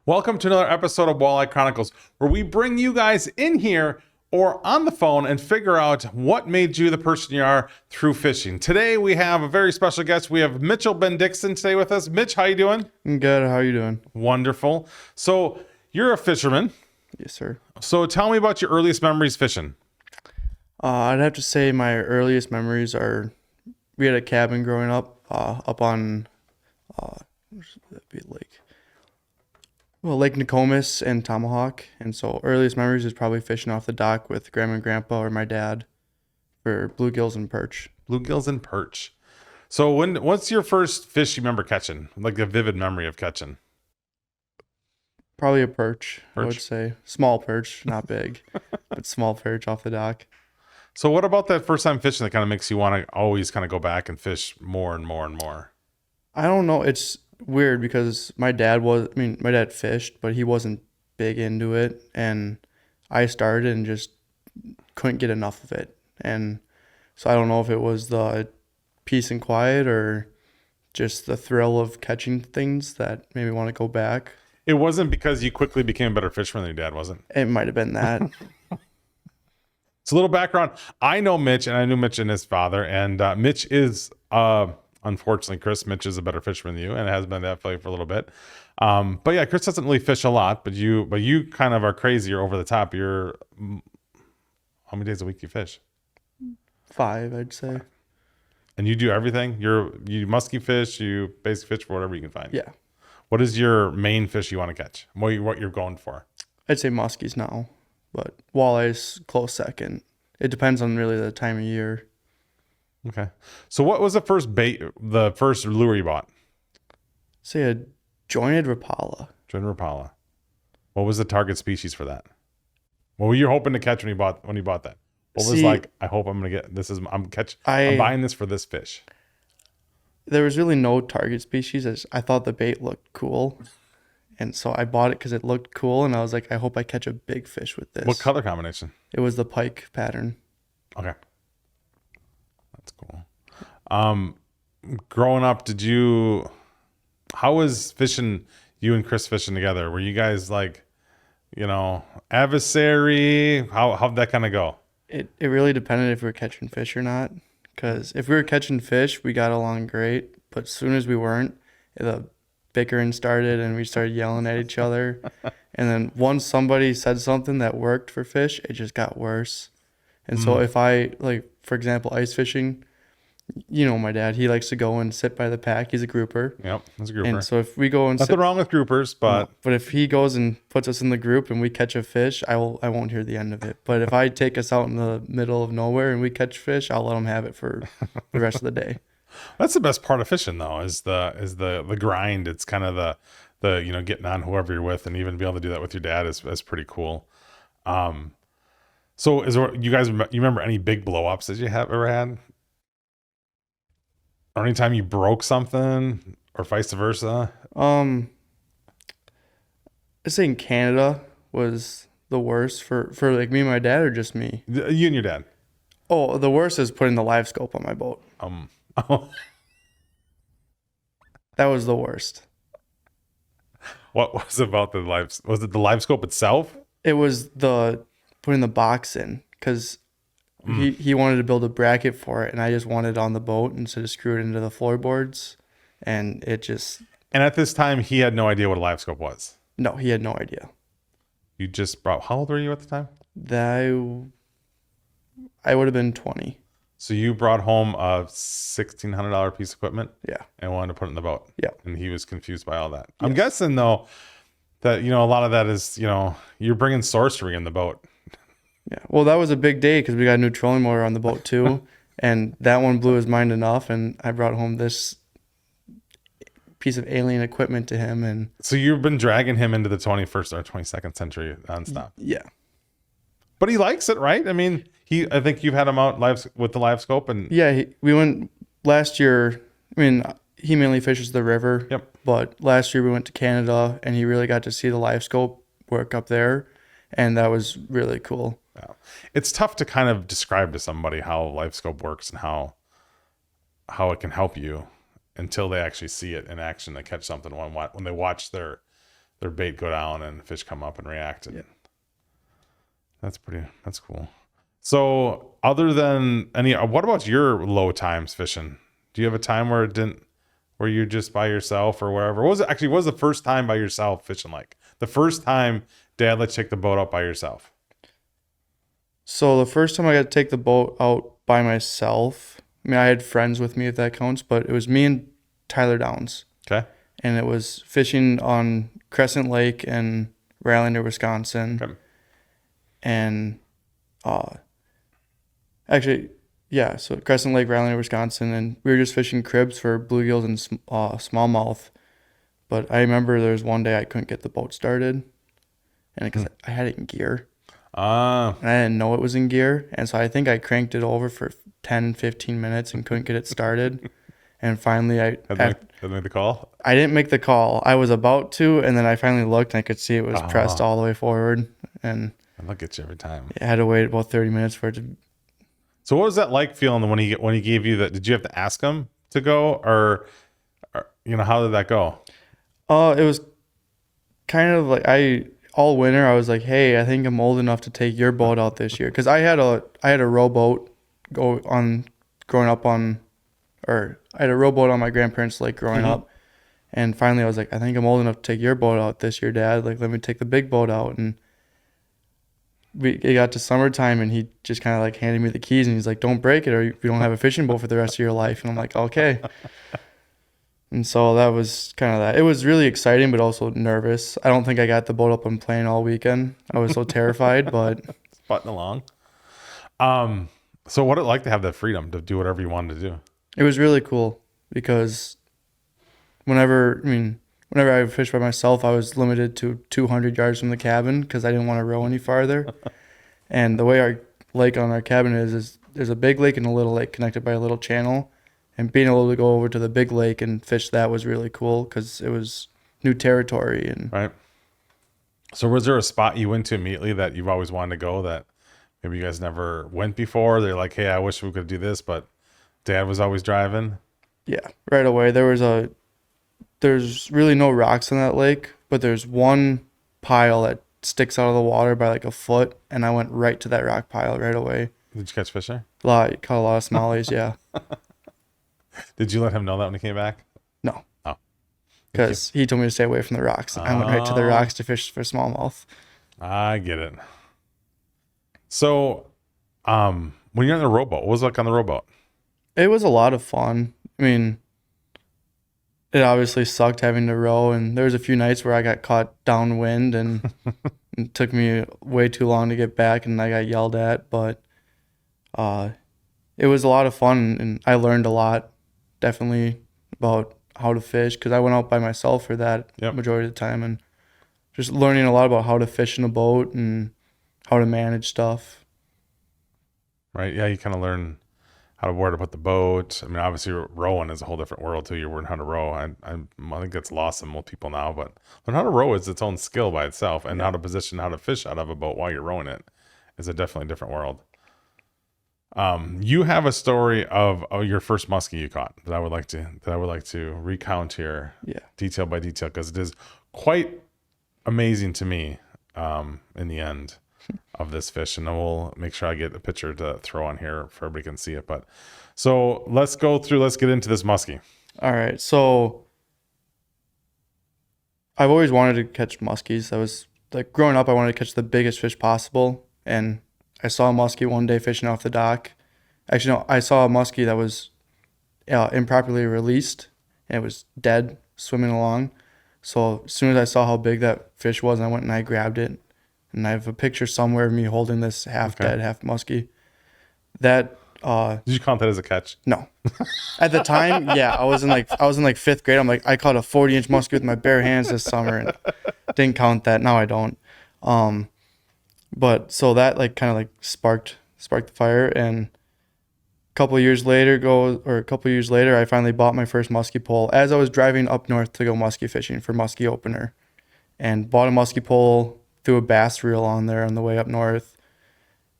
Welcome to another episode of Walleye Chronicles, where we bring you guys in here or on the phone and figure out what made you the person you are through fishing. Today we have a very special guest. We have Mitchell Bendickson today with us. Mitch, how you doing? I'm good. How are you doing? Wonderful. So you're a fisherman. Yes, sir. So tell me about your earliest memories fishing. I'd have to say my earliest memories are we had a cabin growing up up on that'd be Lake Nokomis and Tomahawk. And so earliest memories is probably fishing off the dock with grandma and grandpa or my dad for bluegills and perch. Bluegills and perch. So what's your first fish you remember catching? Like a vivid memory of catching? Probably a perch, I would say. Small perch, not big, but small perch off the dock. So what about that first time fishing that kind of makes you want to always kind of go back and fish more and more and more? I don't know. It's weird because my dad fished, but he wasn't big into it. And I started and just couldn't get enough of it. And so I don't know if it was the peace and quiet or just the thrill of catching things that made me want to go back. It wasn't because you quickly became a better fisherman than your dad, was it? It might have been that. So a little background. I know Mitch, and I knew Mitch and his father. And Mitch is, unfortunately, Mitch is a better fisherman than you, and has been that way for a little bit. But yeah, Chris doesn't really fish a lot, but you kind of are crazy. You're over the top. How many days a week do you fish? 5, I'd say. And you do everything? You musky fish, you basic fish for whatever you can find. Yeah. What is your main fish you want to catch? What you're going for? I'd say muskies now, but walleye's close second. It depends on really the time of year. Okay. So what was the first lure you bought? Say a jointed Rapala. Jointed Rapala. What was the target species for that? What were you hoping to catch when you bought that? What was I hope I'm going to get this is I'm buying this for this fish. There was really no target species. I thought the bait looked cool. And so I bought it because it looked cool. And I was like, I hope I catch a big fish with this. What color combination? It was the pike pattern. Okay. That's cool. Growing up, how was you and Chris fishing together? Were you guys adversary? How'd that kind of go? It really depended if we were catching fish or not. Because if we were catching fish, we got along great. But as soon as we weren't, the bickering started and we started yelling at each other. And then once somebody said something that worked for fish, it just got worse. And so if I, for example, ice fishing, my dad, he likes to go and sit by the pack. He's a grouper. Yep, he's a grouper. And so if we go and Nothing wrong with groupers, but... No, but if he goes and puts us in the group and we catch a fish, I won't hear the end of it. But if I take us out in the middle of nowhere and we catch fish, I'll let him have it for the rest of the day. That's the best part of fishing, though, is the grind. It's kind of the getting on whoever you're with, and even be able to do that with your dad is pretty cool. So you remember any big blow-ups that you have ever had? Or anytime you broke something, or vice versa? I'd say in Canada was the worst for me and my dad, or just me? You and your dad. Oh, the worst is putting the live scope on my boat. That was the worst. What was about the live? Was it the live scope itself? It was putting the box in, because he wanted to build a bracket for it, and I just wanted it on the boat instead of screw it into the floorboards, and it just... And at this time, he had no idea what a live scope was? No, he had no idea. You just brought... How old were you at the time? I would have been 20. So you brought home a $1,600 piece of equipment? Yeah. And wanted to put it in the boat? Yeah. And he was confused by all that. Yes. I'm guessing, though, that, a lot of that is, you're bringing sorcery in the boat. Yeah. Well, that was a big day because we got a new trolling motor on the boat too. And that one blew his mind enough. And I brought home this piece of alien equipment to him. And so you've been dragging him into the 21st or 22nd century nonstop. Yeah. But he likes it, right? I mean, I think you've had him out with the live scope. And yeah, we went last year. I mean, he mainly fishes the river. Yep. But last year we went to Canada and he really got to see the live scope work up there. And that was really cool. Yeah. It's tough to kind of describe to somebody how live scope works and how it can help you until they actually see it in action. They catch something when they watch their their bait go down and fish come up and react. And Yeah. that's cool. So other than what about your low times fishing? Do you have a time where where you're just by yourself or wherever? What was the first time by yourself fishing like? The first time Dad let you take the boat out by yourself? So the first time I got to take the boat out by myself, I mean, I had friends with me if that counts, but it was me and Tyler Downs. Okay. And it was fishing on Crescent Lake in Rylander, Wisconsin. Okay. And actually, yeah, so Crescent Lake, Rylander, Wisconsin, and we were just fishing cribs for bluegills and smallmouth. But I remember there was one day I couldn't get the boat started, and because I had it in gear, and I didn't know it was in gear, and so I think I cranked it over for 10, 15 minutes and couldn't get it started. And finally, I had made the call. I didn't make the call. I was about to, and then I finally looked and I could see it was pressed all the way forward, and I look at you every time. I had to wait about 30 minutes for it to. So what was that like feeling when he gave you that? Did you have to ask him to go, or how did that go? It was kind of like all winter I was like, hey, I think I'm old enough to take your boat out this year, because I had a rowboat growing up on, or I had a rowboat on my grandparents' lake growing up, and finally I was like, I think I'm old enough to take your boat out this year, Dad. Like, let me take the big boat out. And it got to summertime, and he just kind of like handed me the keys, and he's like, don't break it, or you don't have a fishing boat for the rest of your life. And I'm like, okay. And so that was kind of that. It was really exciting, but also nervous. I don't think I got the boat up and playing all weekend. I was so terrified, but It's butting along. So what it like to have that freedom to do whatever you wanted to do? it was really cool, because whenever I would fish by myself, I was limited to 200 yards from the cabin because I didn't want to row any farther. And the way our lake on our cabin is there's a big lake and a little lake connected by a little channel. And being able to go over to the big lake and fish that was really cool because it was new territory. And Right. So was there a spot you went to immediately that you've always wanted to go that maybe you guys never went before? They're like, hey, I wish we could do this, but Dad was always driving. yeah, right away there's really no rocks in that lake, but there's one pile that sticks out of the water by like a foot, and I went right to that rock pile right away. Did you catch fish there? Caught a lot of smallies, yeah. Did you let him know that when he came back? No. Oh. Because he told me to stay away from the rocks. I went right to the rocks to fish for smallmouth. I get it. So, when you're on the rowboat, what was it like on the rowboat? It was a lot of fun. I mean, it obviously sucked having to row, and there was a few nights where I got caught downwind, and it took me way too long to get back, and I got yelled at. But it was a lot of fun, and I learned a lot, definitely, about how to fish, because I went out by myself for that majority of the time, and just learning a lot about how to fish in a boat and how to manage stuff. Right. Yeah. You kind of learn where to put the boat. I mean, obviously rowing is a whole different world too. You're learning how to row. I think that's lost in most people now, but learn how to row is its own skill by itself, and how to position, how to fish out of a boat while you're rowing it is a definitely different world. You have a story of your first muskie you caught that I would like to recount here, detail by detail, because it is quite amazing to me in the end of this fish. And then we'll make sure I get a picture to throw on here for everybody can see it. But so let's get into this muskie. All right, so I've always wanted to catch muskies. I was like, growing up, I wanted to catch the biggest fish possible, and I saw a muskie one day fishing off the dock. Actually, no, I saw a muskie that was improperly released, and it was dead, swimming along. So as soon as I saw how big that fish was, I went and I grabbed it. And I have a picture somewhere of me holding this half dead, half muskie. That did you count that as a catch? No. At the time, yeah, I was in like fifth grade. I'm like, I caught a 40-inch muskie with my bare hands this summer, and didn't count that. Now I don't. But so that like kind of like sparked the fire, and a couple years later, I finally bought my first muskie pole as I was driving up north to go muskie fishing for muskie opener, and bought a muskie pole, threw a bass reel on there on the way up north,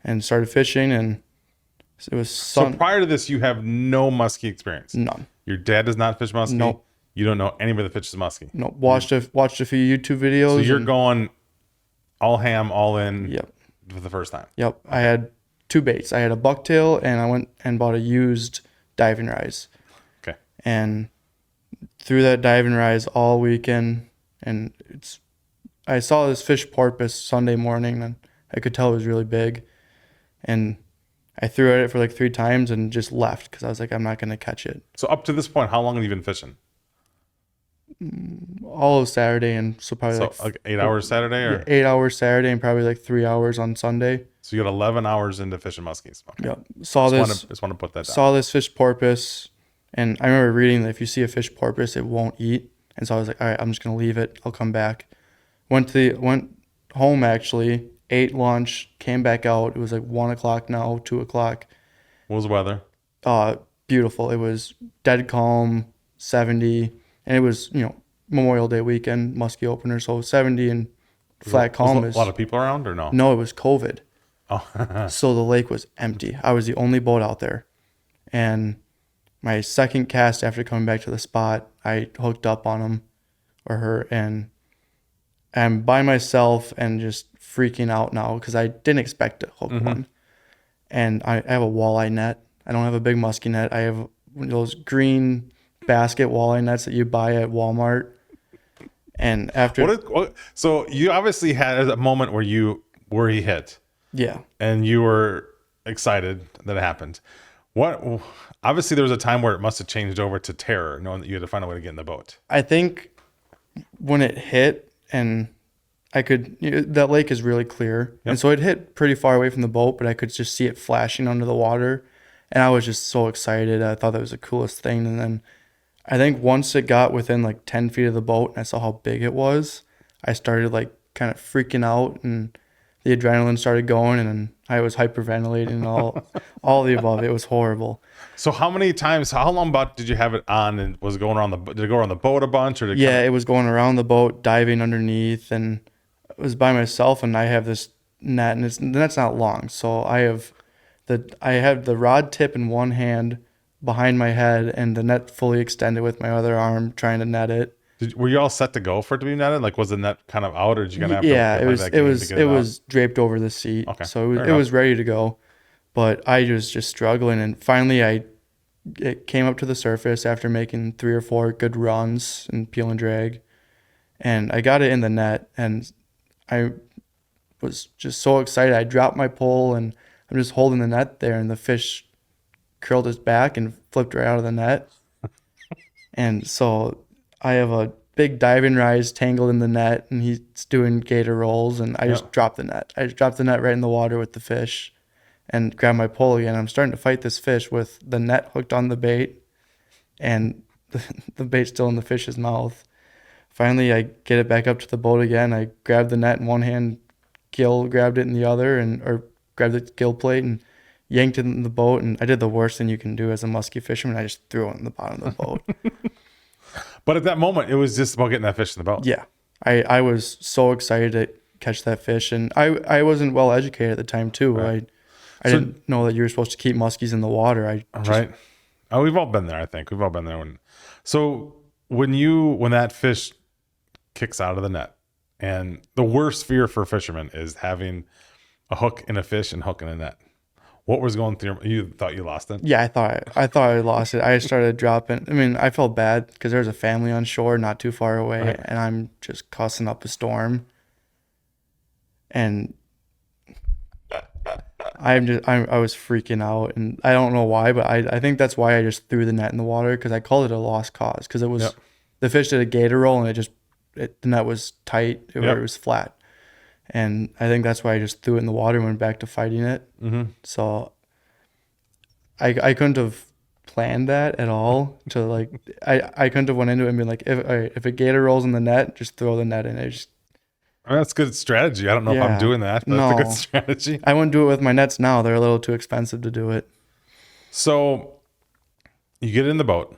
and started fishing. And it was so prior to this, you have no muskie experience. None. Your dad does not fish muskie. Nope. You don't know anybody that fishes muskie. No, watched a few YouTube videos. So you're going all ham, all in. Yep. For the first time. Yep. I had 2 baits. I had a bucktail, and I went and bought a used diving rise. Okay. And threw that diving rise all weekend, and I saw this fish porpoise Sunday morning, and I could tell it was really big. And I threw at it for like 3 times and just left because I was like, I'm not going to catch it. So up to this point, how long have you been fishing? All of Saturday, and so probably like 8 hours Saturday, or 8 hours Saturday, and probably like 3 hours on Sunday. So you got 11 hours into fishing muskies. Okay. Yep. Just want to put that down. Saw this fish porpoise, and I remember reading that if you see a fish porpoise, it won't eat. And so I was like, all right, I'm just gonna leave it. I'll come back. Went home actually, ate lunch, came back out. It was like 1 o'clock now, 2 o'clock. What was the weather? Beautiful. It was dead calm, 70, and it was Memorial Day weekend, muskie opener, so 70 and flat calm. Was a lot of people around or no? No, it was COVID. Oh. So the lake was empty. I was the only boat out there. And my second cast after coming back to the spot, I hooked up on him or her, and I'm by myself and just freaking out now because I didn't expect to hook one. And I have a walleye net. I don't have a big muskie net. I have those green basket walleye nets that you buy at Walmart. And after so you obviously had a moment where he hit. Yeah. And you were excited that it happened. Obviously there was a time where it must have changed over to terror, knowing that you had to find a way to get in the boat. I think when it hit, and that lake is really clear. Yep. And so it hit pretty far away from the boat, but I could just see it flashing under the water. And I was just so excited. I thought that was the coolest thing. And then I think once it got within like 10 feet of the boat and I saw how big it was, I started like kind of freaking out, and the adrenaline started going, and I was hyperventilating and all the above. It was horrible. So how long about did you have it on, and was it going around did it go around the boat a bunch, or it was going around the boat, diving underneath, and I was by myself, and I have this net, and the net's not long. So I have the rod tip in one hand behind my head and the net fully extended with my other arm trying to net it. Were you all set to go for it to be netted? Like, was the net kind of out, or did you gonna have to? Yeah, it was draped over the seat. Okay, so it was ready to go, but I was just struggling, and finally it came up to the surface after making 3 or 4 good runs and peel and drag, and I got it in the net, and I was just so excited. I dropped my pole, and I'm just holding the net there, and the fish curled his back and flipped right out of the net, and so I have a big diving rise tangled in the net, and he's doing gator rolls, and I just dropped the net. I just dropped the net right in the water with the fish and grabbed my pole again. I'm starting to fight this fish with the net hooked on the bait and the bait still in the fish's mouth. Finally, I get it back up to the boat again. I grabbed the net in one hand, Gil grabbed it in the other, or grabbed the gill plate and yanked it in the boat. And I did the worst thing you can do as a muskie fisherman. I just threw it in the bottom of the boat. But at that moment, it was just about getting that fish in the boat. Yeah. I was so excited to catch that fish. And I wasn't well educated at the time, too. Right. I didn't know that you were supposed to keep muskies in the water. Right. Oh, we've all been there, I think. We've all been there. When that fish kicks out of the net, and the worst fear for a fisherman is having a hook in a fish and hook in a net. What was going through? You thought you lost it? Yeah, I thought I lost it. I started dropping. I mean, I felt bad because there's a family on shore not too far away, right, and I'm just cussing up a storm. And I was freaking out, and I don't know why, but I think that's why I just threw the net in the water, because I called it a lost cause, because it was the fish did a gator roll, and the net was tight, it was flat. And I think that's why I just threw it in the water and went back to fighting it. Mm-hmm. So I couldn't have planned that at all. I couldn't have went into it and been like, if a gator rolls in the net, just throw the net in it. That's good strategy. I don't know if I'm doing that, but that's a good strategy. I wouldn't do it with my nets now. They're a little too expensive to do it. So you get in the boat.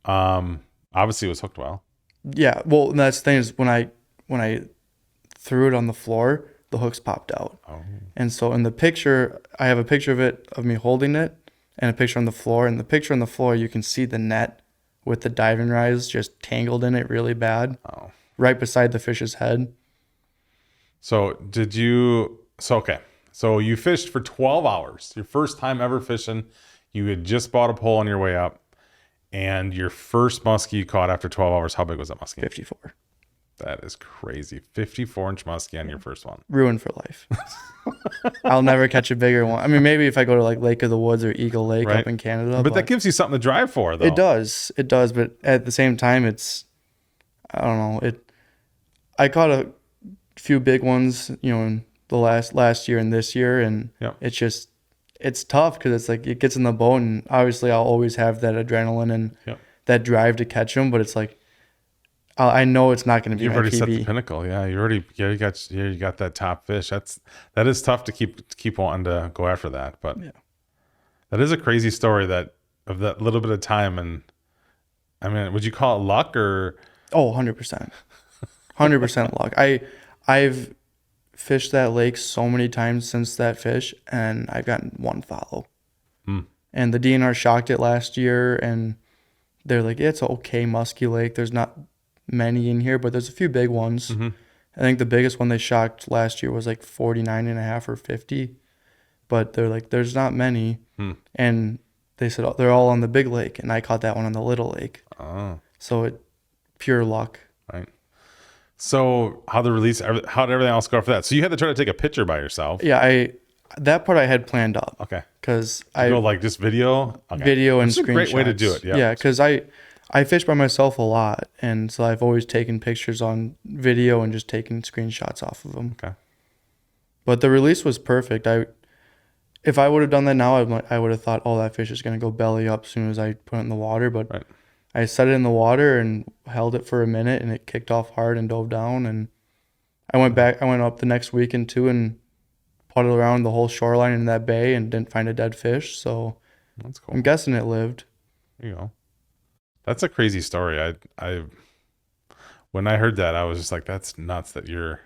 Obviously it was hooked well. Yeah. Well, that's the thing is when I threw it on the floor, the hooks popped out. Oh. And so in the picture, I have a picture of me holding it and a picture on the floor. And the picture on the floor, you can see the net with the diving rise just tangled in it really bad, Oh. right beside the fish's head. So okay. So you fished for 12 hours. Your first time ever fishing. You had just bought a pole on your way up. And your first muskie you caught after 12 hours, how big was that muskie? 54. That is crazy. 54-inch muskie on your first one. Ruined for life. I'll never catch a bigger one. I mean, maybe if I go to like Lake of the Woods or Eagle Lake Right. up in Canada. But that gives you something to drive for, though. It does. It does. But at the same time, I don't know. I caught a few big ones, in the last year and this year. And Yep. it's tough because it's like it gets in the boat. And obviously, I'll always have that adrenaline and Yep. that drive to catch them. But it's like, I know it's not going to be You've my already set PB. the pinnacle. Yeah, you got that top fish. That is tough to keep wanting to go after that. But Yeah. that is a crazy story of that little bit of time. And I mean, would you call it luck or? Oh, 100%. 100% luck. I've fished that lake so many times since that fish, and I've gotten one follow. And the DNR shocked it last year, and they're like, yeah, it's an okay musky lake. There's not many in here, but there's a few big ones. Mm-hmm. I think the biggest one they shocked last year was like 49 and a half or 50. But they're like, there's not many. And they said, they're all on the big lake, and I caught that one on the little lake. Oh, So pure luck. right. So how did everything else go for that? So you had to try to take a picture by yourself. Yeah, that part I had planned up. Okay. Because I go like just video. Okay. video and That's a screenshots. great way to do it. Yeah. Yeah, because I fish by myself a lot, and so I've always taken pictures on video and just taken screenshots off of them. Okay. But the release was perfect. If I would have done that now, I would have thought, oh, that fish is gonna go belly up as soon as I put it in the water. But Right. I set it in the water and held it for a minute, and it kicked off hard and dove down. And I went up the next weekend too, and putted around the whole shoreline in that bay and didn't find a dead fish. So That's cool. I'm guessing it lived. There you go. That's a crazy story. I when I heard that, I was just like, that's nuts that you're.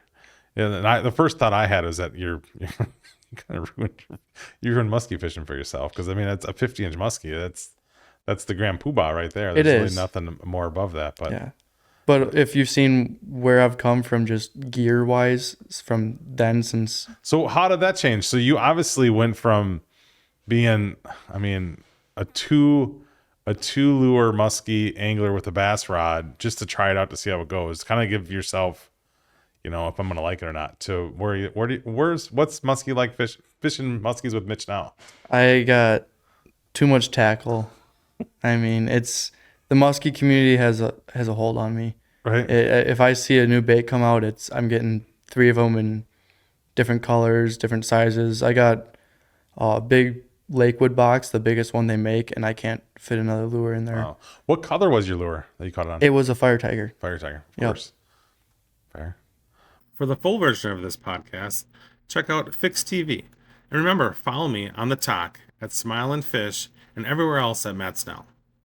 Yeah. And the first thought I had is that you're kind of ruined muskie fishing for yourself, because I mean it's a 50-inch muskie. That's the grand poobah right there. There's really is. nothing more above that. But Yeah. But if you've seen where I've come from just gear wise from then since so how did that change? So you obviously went from being, I mean, a two lure muskie angler with a bass rod just to try it out to see how it goes. Kind of give yourself, if I'm gonna like it or not. To what's muskie like fishing muskies with Mitch now? I got too much tackle. I mean, the muskie community has a hold on me. Right. If I see a new bait come out, I'm getting 3 of them in different colors, different sizes. I got a big Lakewood box, the biggest one they make, and I can't fit another lure in there. Wow. What color was your lure that you caught it on? It was a Fire Tiger. Fire Tiger, of Yep. course. Fair. For the full version of this podcast, check out Fix TV. And remember, follow me on the talk at Smile and Fish and everywhere else at Matt Snell.